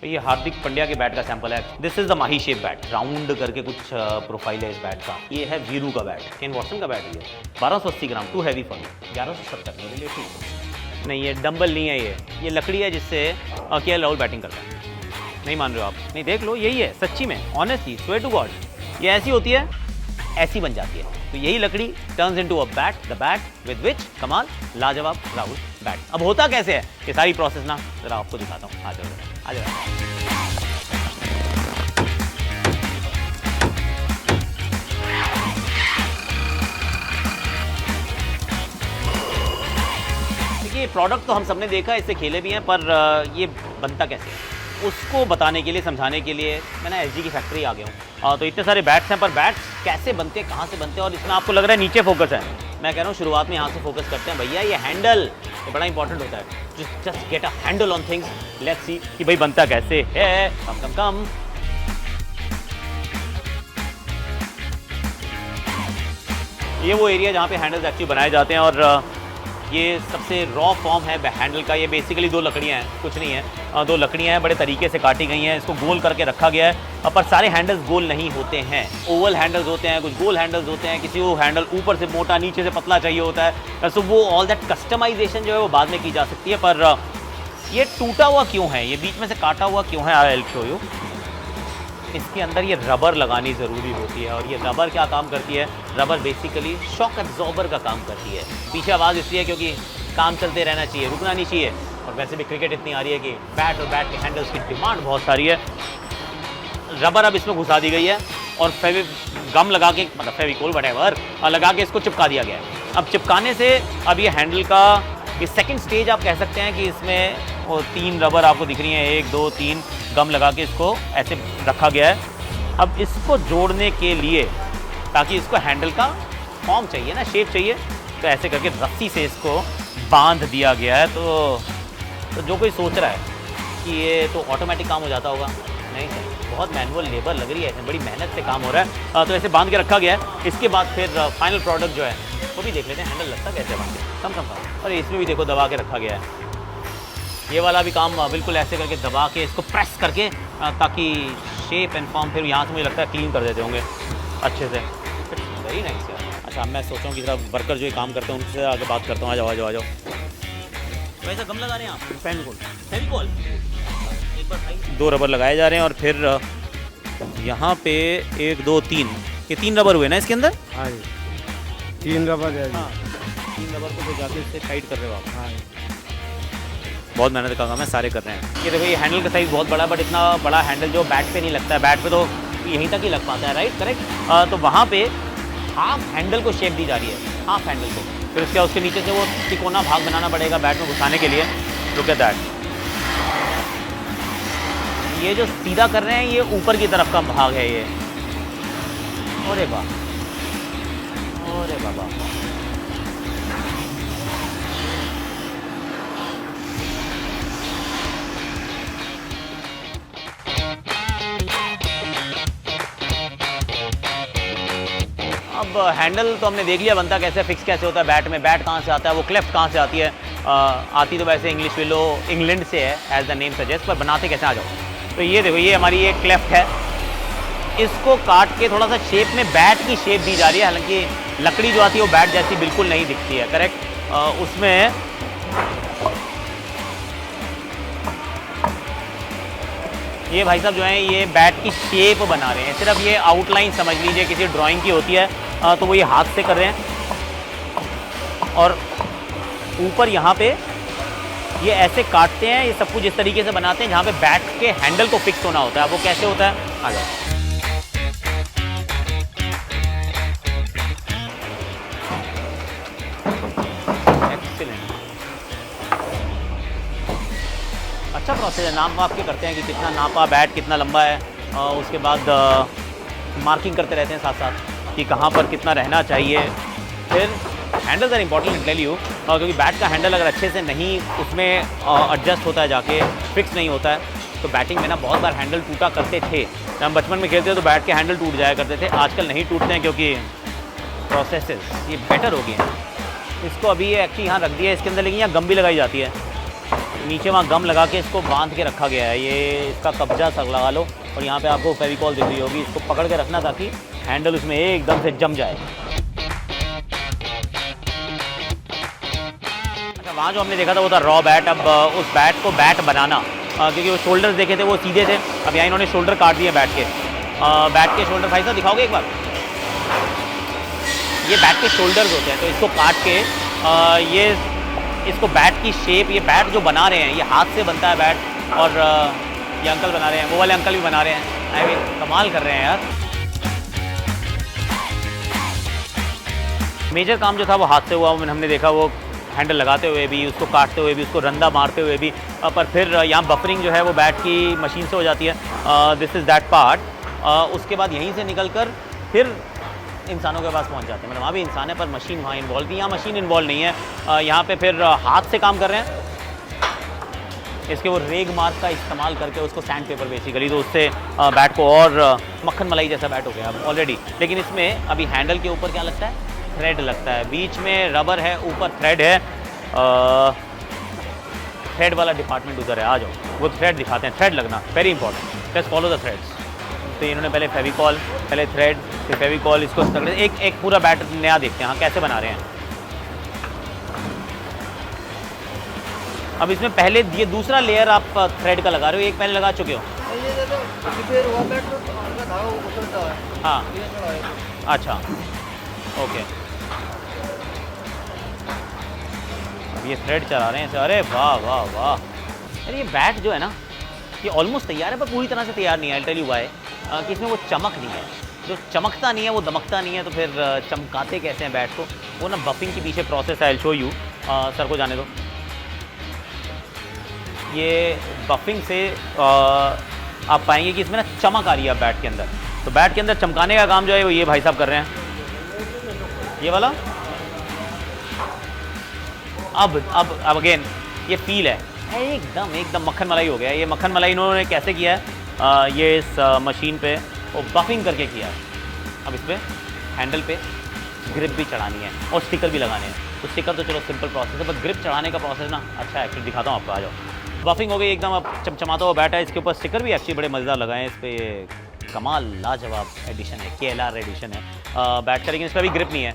तो ये हार्दिक पंड्या के बैट का सैंपल है। This is the Mahi shape bat, round करके कुछ प्रोफाइल है इस बैट का। ये है वीरू का बैट, केन वॉटसन का बैट। ये 1280 ग्राम, टू हैवी फॉर मी। 1170 मेरे लिए ठीक नहीं, ये डंबल नहीं है, ये लकड़ी है जिससे के राहुल बैटिंग करता है। नहीं मान रहे हो आप? नहीं, देख लो, यही है सच्ची में, ऑनेस्टली, स्वेयर टू गॉड, ये ऐसी होती है, ऐसी बन जाती है। तो यही लकड़ी turns into a bat, the bat with which कमाल लाजवाब राहुल बैट। अब होता कैसे है ये सारी प्रोसेस ना, जरा आपको दिखाता हूँ। आ जाओ आ जाओ। देखिए, प्रोडक्ट तो हम सबने देखा, इससे खेले भी हैं, पर ये बनता कैसे है उसको बताने के लिए, समझाने के लिए मैं ना एसजी की फैक्ट्री आ गया हूँ। तो इतने सारे बैट्स हैं, पर बैट्स कैसे बनते हैं, कहाँ से बनते हैं, और इसमें आपको लग रहा है नीचे फोकस है। मैं कह रहा हूँ शुरुआत में यहाँ से फोकस करते हैं भैया। ये हैंडल ये बड़ा इंपॉर्टेंट होता है। Just get a handle on things, let's see कि भाई बनता कैसे है। कम कम कम। ये वो एरिया जहाँ पे हैंडल्स एक्चुअली बनाए जाते हैं, और ये सबसे रॉ फॉर्म है हैंडल का। ये बेसिकली दो लकड़ियाँ हैं, कुछ नहीं है, दो लकड़ियाँ हैं, बड़े तरीके से काटी गई हैं, इसको गोल करके रखा गया है। पर सारे हैंडल्स गोल नहीं होते हैं, ओवल हैंडल्स होते हैं, कुछ गोल हैंडल्स होते हैं, किसी को हैंडल ऊपर से मोटा नीचे से पतला चाहिए होता है। तो वो ऑल दैट कस्टमाइजेशन जो है वो बाद में की जा सकती है। पर ये टूटा हुआ क्यों है, ये बीच में से काटा हुआ क्यों है, आई विल शो यू। इसके अंदर ये रबर लगानी ज़रूरी होती है, और ये रबर क्या काम करती है, रबर बेसिकली शॉक एब्जॉर्बर का काम करती है। पीछे आवाज़ इसलिए क्योंकि काम चलते रहना चाहिए, रुकना नहीं चाहिए। और वैसे भी क्रिकेट इतनी आ रही है कि बैट और बैट के हैंडल्स की डिमांड बहुत सारी है। रबर अब इसमें घुसा दी गई है, और गम लगा के, मतलब फेविकोल व्हाटएवर लगा के इसको चिपका दिया गया है। अब चिपकाने से अब ये हैंडल का ये सेकंड स्टेज आप कह सकते हैं कि इसमें वो 3 रबर आपको दिख रही हैं, 1 2 3 गम लगा के इसको ऐसे रखा गया है। अब इसको जोड़ने के लिए, ताकि इसको हैंडल का फॉर्म चाहिए ना, शेप चाहिए, तो ऐसे करके रस्सी से इसको बांध दिया गया है। तो जो कोई सोच रहा है कि ये तो ऑटोमेटिक काम हो जाता होगा, नहीं सर, बहुत मैनुअल लेबर लग रही है, इसमें बड़ी मेहनत से काम हो रहा है। तो ऐसे बांध के रखा गया है। इसके बाद फिर फाइनल प्रोडक्ट जो है वो भी देख लेते हैं, हैंडल लगता कैसे बांध के, कम। और इसमें भी देखो दबा के रखा गया है। ये वाला भी काम बिल्कुल ऐसे करके दबा के इसको प्रेस करके, ताकि शेप एंड फॉर्म फिर यहाँ से मुझे लगता है क्लीन कर देते होंगे अच्छे से। वेरी नाइस यार। अच्छा, मैं सोच रहा हूँ कि जरा वर्कर जो ये काम करते हैं उनसे आगे बात करता हूँ। आ जाओ। वैसा गम लगा रहे हैं आप? फेविकोल एक बार 2 रबर लगाए जा रहे हैं, और फिर यहाँ पे 1 2 3 ये 3 रबर हुए ना इसके अंदर? हाँ जी, 3 रबर है। हाँ, 3 रबर को फिर जाके इससे टाइट कर रहे हो आप? हाँ, बहुत मेहनत का काम है, सारे कर रहे हैं। ये देखो, ये हैंडल का साइज़ बहुत बड़ा है, बट इतना बड़ा हैंडल जो बैट पे नहीं लगता है, बैट पे तो यहीं तक ही लग पाता है, राइट, करेक्ट। तो वहाँ पे हाफ हैंडल को शेप दी जा रही है, हाफ हैंडल को। फिर उसके नीचे से वो तिकोना भाग बनाना पड़ेगा बैट में घुसाने के लिए। Look at that. ये जो सीधा कर रहे हैं ये ऊपर की तरफ का भाग है ये। अरे वाह, अरे बाबा। अब हैंडल तो हमने देख लिया बनता कैसे, फिक्स कैसे होता है बैट में, बैट कहाँ से आता है, वो क्लेफ्ट कहाँ से आती है। आती तो वैसे इंग्लिश विलो इंग्लैंड से है, एज द नेम सजेस्ट, पर बनाते कैसे, आ जाओ। तो ये देखो, ये हमारी एक क्लेफ्ट है, इसको काट के थोड़ा सा शेप में बैट की शेप दी जा रही है। हालांकि लकड़ी जो आती है वो बैट जैसी बिल्कुल नहीं दिखती है, करेक्ट। उसमें ये भाई साहब जो हैं ये बैट की शेप बना रहे हैं। सिर्फ ये आउटलाइन समझ लीजिए, किसी ड्राइंग की होती है तो वो ये हाथ से कर रहे हैं, और ऊपर यहाँ पे ये ऐसे काटते हैं। ये सब कुछ इस तरीके से बनाते हैं जहाँ पे बैट के हैंडल को फिक्स होना होता है। वो कैसे होता है, आ जाओ। अच्छा प्रोसेस है। नाप वाप के करते हैं कि कितना नापा बैट, कितना लंबा है, उसके बाद मार्किंग करते रहते हैं साथ साथ कि कहाँ पर कितना रहना चाहिए। फिर handles are important tell you, क्योंकि बैट का हैंडल अगर अच्छे से नहीं उसमें एडजस्ट होता है, जाके फिक्स नहीं होता है, तो बैटिंग में ना बहुत बार हैंडल टूटा करते थे। जब हम बचपन में खेलते थे तो बैट के हैंडल टूट जाया करते थे। आजकल नहीं टूटते हैं क्योंकि प्रोसेसेस ये बेटर हो गए हैं। इसको अभी ये एक्चुअली यहाँ रख दिया है इसके अंदर, लेकिन यहाँ गम भी लगाई जाती है। नीचे वहाँ गम लगा के इसको बांध के रखा गया है। ये इसका कब्जा सब लगा लो और यहाँ पे आपको फेविकॉल दिख रही होगी, इसको पकड़ के रखना ताकि हैंडल उसमें एकदम से जम जाए। अच्छा, वहाँ जो हमने देखा था वो था रॉ बैट। अब उस बैट को बैट बनाना, क्योंकि वो शोल्डर्स देखे थे वो सीधे थे, अब यहाँ इन्होंने शोल्डर काट दिए बैट के। बैट के शोल्डर भाई साहब दिखाओगे एक बार? ये बैट के शोल्डर्स होते हैं, तो इसको काट के ये इसको बैट की शेप, ये बैट जो बना रहे हैं ये हाथ से बनता है बैट, और ये अंकल बना रहे हैं, वो वाले अंकल भी बना रहे हैं। आई मीन कमाल कर रहे हैं यार। मेजर काम जो था वो हाथ से हुआ, हमने देखा वो हैंडल लगाते हुए भी, उसको काटते हुए भी, उसको रंदा मारते हुए भी, पर फिर यहाँ बफरिंग जो है वो बैट की मशीन से हो जाती है। This is that part. उसके बाद यहीं से निकल कर फिर इंसानों के पास पहुंच जाते हैं, मतलब वहाँ भी इंसान है पर मशीन वहाँ इन्वॉल्व थी, यहाँ मशीन इन्वॉल्व नहीं है। यहाँ पे फिर हाथ से काम कर रहे हैं, इसके वो रेग मार्क का इस्तेमाल करके उसको सैंड पेपर बेसिकली, तो उससे बैट को और मक्खन मलाई जैसा बैट हो गया अब ऑलरेडी। लेकिन इसमें अभी हैंडल के ऊपर क्या लगता है? थ्रेड लगता है, बीच में रबर है, ऊपर थ्रेड है। थ्रेड वाला डिपार्टमेंट उधर है, आ जाओ, वो थ्रेड दिखाते हैं। थ्रेड लगना very important, let's follow the threads. तो इन्होंने पहले फेविकॉल, पहले थ्रेड, फिर फेविकॉल, इसको एक पूरा बैट नया देखते हैं हाँ कैसे बना रहे हैं। अब इसमें पहले ये दूसरा लेयर आप थ्रेड का लगा रहे हो, एक पहले लगा चुके हो? हाँ, अच्छा, ओके। अब ये थ्रेड चला रहे हैं इसे, अरे वाह वाह वाह। अरे ये बैट जो है ना ये ऑलमोस्ट तैयार है, पर पूरी तरह से तैयार नहीं है। आई टेल यू व्हाई, कि इसमें वो चमक नहीं है, जो चमकता नहीं है वो दमकता नहीं है, तो फिर चमकाते कैसे हैं बैट को? वो ना बफिंग के पीछे प्रोसेस है, I will show you. Sir को जाने दो। ये बफिंग से आप पाएंगे कि इसमें ना चमक आ रही है बैट के अंदर, तो बैट के अंदर चमकाने का काम जो है वो ये भाई साहब कर रहे हैं, ये वाला। अब अगेन ये फील है, एकदम मक्खन मलाई हो गया। ये मक्खन मलाई इन्होंने कैसे किया है? ये इस मशीन पे वो बफिंग करके किया है। अब इस पर हैंडल पे ग्रिप भी चढ़ानी है और स्टिकर भी लगाने हैं। तो स्टिकर तो चलो सिंपल प्रोसेस है, पर ग्रिप चढ़ाने का प्रोसेस ना अच्छा है, एक्चुअली दिखाता हूँ आपको, आ जाओ। बफिंग हो गई एकदम, अब चमचमाता हुआ बैट है, इसके ऊपर स्टिकर भी एक्चुअली बड़े मज़ेदार लगाए हैं इस पर। ये कमाल लाजवाब एडिशन है, KLR एडिशन है बैट का, लेकिन इस पर अभी ग्रिप नहीं है।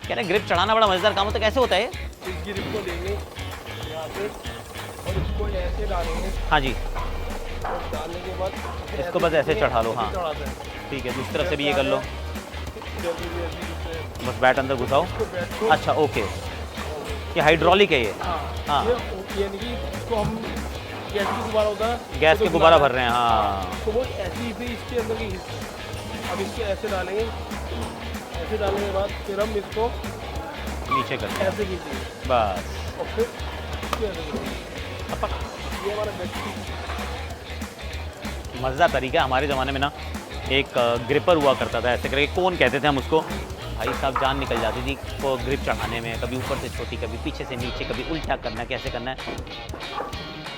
कह रहे ग्रिप चढ़ाना बड़ा मज़ेदार काम होता है, कैसे होता है? इस ग्रिप को लेंगे यहाँ पे और इसको ऐसे डालेंगे। हाँ जी, डालने के बाद इसको बस ऐसे चढ़ा लो। हाँ ठीक है, दूसरी तरफ से भी ये कर लो, बस बैट अंदर घुसाओ। अच्छा ओके, ये हाइड्रोलिक है ये। हाँ, यानी कि इसको हम गैस के गुब्बारा होता है, गैस के गुब्बारा भर रहे हैं। हाँ, तो वो ऐसे ही इसके अंदर की, अब इसको ऐसे डालेंगे, ऐसे डालने के बाद फिर हम इसको नीचे कर दें, ऐसे कीजिए बस। और फिर इसको ऐसे कीजिए। ये हमारा मज़ेदार तरीका है। हमारे ज़माने में ना एक ग्रिपर हुआ करता था, ऐसे करके कौन कहते थे हम उसको, भाई साहब जान निकल जाती थी वो ग्रिप चढ़ाने में, कभी ऊपर से छोटी, कभी पीछे से नीचे, कभी उल्टा करना, कैसे करना है।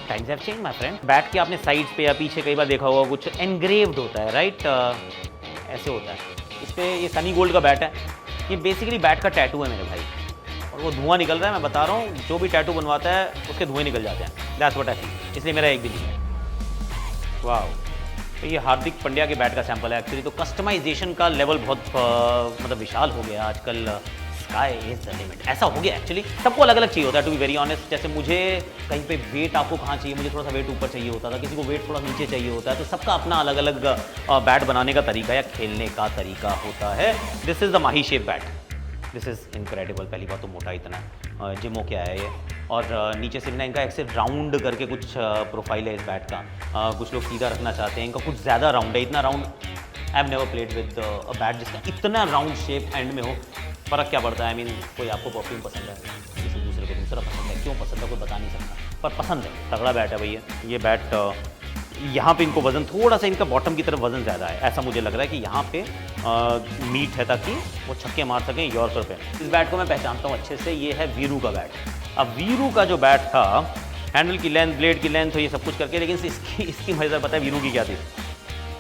Times have change my friend. Bat के आपने साइड पे या पीछे कई बार देखा होगा कुछ एनग्रेव्ड होता है, राइट? ऐसे होता है। इस पर ये सनी गोल्ड का बैट है, ये बेसिकली बैट का टैटू है मेरे भाई, और वो धुआं निकल रहा है। मैं बता रहा हूँ, जो भी टैटू बनवाता है उसके धुएँ निकल जाते हैं, दैट्स व्हाट आई थिंक, इसलिए मेरा एक भी नहीं है। वाह, तो ये हार्दिक पांड्या के बैट का सैंपल है एक्चुअली। तो कस्टमाइजेशन का लेवल बहुत मतलब विशाल हो गया आजकल। स्काई इज द लिमिट, ऐसा हो गया एक्चुअली। सबको अलग अलग चाहिए होता है, टू बी वेरी ऑनेस्ट। जैसे मुझे कहीं पे वेट आपको कहाँ चाहिए, मुझे थोड़ा सा वेट ऊपर चाहिए होता था, किसी को वेट थोड़ा नीचे चाहिए होता है, तो सबका अपना अलग अलग बैट बनाने का तरीका या खेलने का तरीका होता है। This is the Mahi shape bat, this is incredible. पहली बात तो मोटा इतना है, जिमो क्या है ये, और नीचे से ना इनका एक से राउंड करके कुछ प्रोफाइल है इस बैट का। कुछ लोग सीधा रखना चाहते हैं, इनका कुछ ज़्यादा राउंड है, इतना round I have never played with a bat जिसका इतना राउंड शेप एंड में हो। फ़र्क क्या पड़ता है? आई मीन कोई आपको परफ्यूम पसंद है, किसी दूसरे को दूसरा पसंद है, क्यों पसंद है कोई बता नहीं सकता, पर पसंद है। तगड़ा बैट है भैया ये बैट। यहाँ पे इनको वज़न थोड़ा सा, इनका बॉटम की तरफ वज़न ज़्यादा है, ऐसा मुझे लग रहा है कि यहाँ पे मीट है ताकि वो छक्के मार सकें यॉर्कर पे। इस बैट को मैं पहचानता हूँ अच्छे से, ये है वीरू का बैट। अब वीरू का जो बैट था, हैंडल की लेंथ, ब्लेड की लेंथ, ये सब कुछ करके, लेकिन इसकी मज़ेदार पता है वीरू की क्या थी?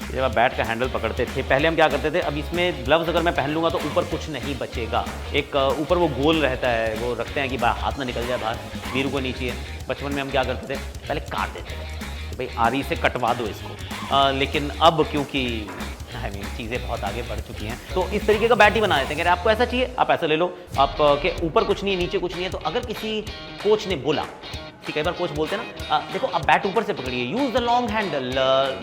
जब आप बैट का हैंडल पकड़ते थे, पहले हम क्या करते थे, अब इसमें ग्लव्स अगर मैं पहन लूँगा तो ऊपर कुछ नहीं बचेगा। एक ऊपर वो गोल रहता है, वो रखते हैं कि हाथ ना निकल जाए बाहर। वीरू को नीचे बचपन में हम क्या करते थे, पहले काट देते थे कि भाई आरी से कटवा दो इसको। लेकिन अब क्योंकि आई मीन चीज़ें बहुत आगे बढ़ चुकी हैं, तो इस तरीके का बैट ही बना देते हैं। कह रहे आपको ऐसा चाहिए, आप ऐसा ले लो, आप के ऊपर कुछ नहीं है, नीचे कुछ नहीं है। तो अगर किसी कोच ने बोला कि कई बार कोच बोलते हैं ना, देखो आप बैट ऊपर से पकड़िए, use the long handle,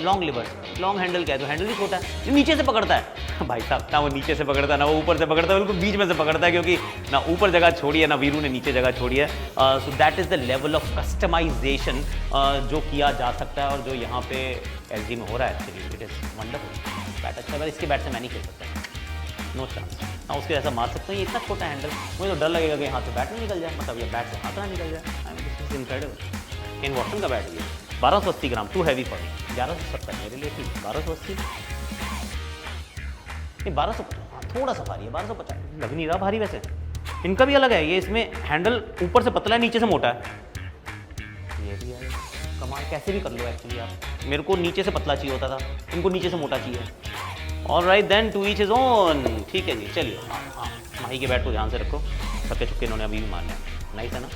long liver. Long handle क्या है, तो हैंडल भी छोटा है, ये नीचे से पकड़ता है। भाई साहब, ना वो नीचे से पकड़ता है ना वो ऊपर से पकड़ता है, बिल्कुल बीच में से पकड़ता है, क्योंकि ना ऊपर जगह छोड़ी है ना वीरू ने नीचे जगह छोड़ी है। So that is the level of customisation जो किया जा सकता है और जो यहाँ पे एलजी में हो रहा है। Actually it is wonderful. Bat अच्छा है, इसके बैट से मैं नहीं खेल सकता, नो चांस। हाँ उसके जैसा मार सकते हैं, ये इतना छोटा हैंडल, मुझे तो डर लगेगा कि हाथ से बैट नहीं निकल जाए, मतलब ये बैट से हाथ ना निकल जाए। I mean this is incredible. In Watson का बैट है, 1280 ग्राम, टू हैवी फॉर 1170 मेरे लिए ठीक, 1280 नहीं 1250, थोड़ा सा भारी है, 1250 लग नहीं रहा भारी वैसे। इनका भी अलग है, ये इसमें हैंडल ऊपर से पतला है, नीचे से मोटा है। ये भी है कमाल, कैसे भी कर लो एक्चुअली आप। मेरे को नीचे से पतला चाहिए होता था, इनको नीचे से मोटा चाहिए। All right then, to each is own. ठीक है जी, चलिए। हाँ, माही के बैट को ध्यान से रखो, छक्के छुक्के इन्होंने अभी भी मारने हैं। नाइस है ना।